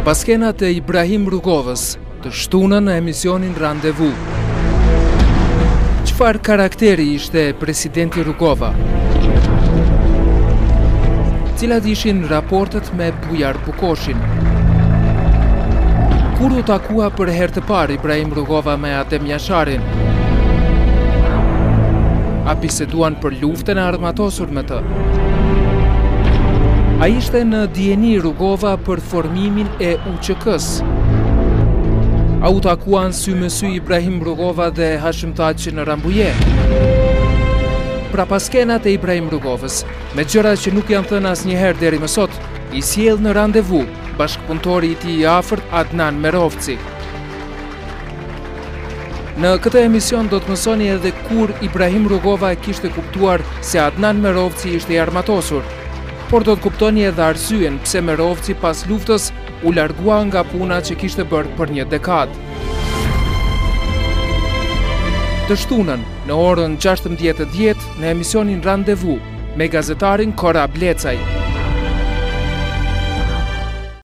Prapaskenat e Ibrahim Rugovës, të shtunën në emisionin Randevu. Çfarë karakteri ishte presidenti Rugova? Cilat ishin raportet me Bujar Bukoshin? Kur u takua për herë të parë Ibrahim Rugova me Adem Jasharin? A biseduan për luftën e armatosur me të? A ishte në dijeni Rugova për formimin e UÇK-s? A u takuan sy me sy Ibrahim Rugova dhe Hashim Thaçi në Rambuje? Prapaskenat e Ibrahim Rugovës, me gjëra që nuk janë thënë asnjëherë deri më sot, i sjell në Randevu bashkëpunëtori i tij i afërt Adnan Merovci. Në këtë emision do të mësoni edhe kur Ibrahim Rugova e kishte kuptuar se Adnan Merovci ishte i armatosur, por do të kuptoni edhe arsyen pse Merovci pas luftës u largua nga puna që kishte bërë për një dekadë. Të shtunën, në orën 16:10 në emisionin Randevu, me gazetarin Kora Blecaj.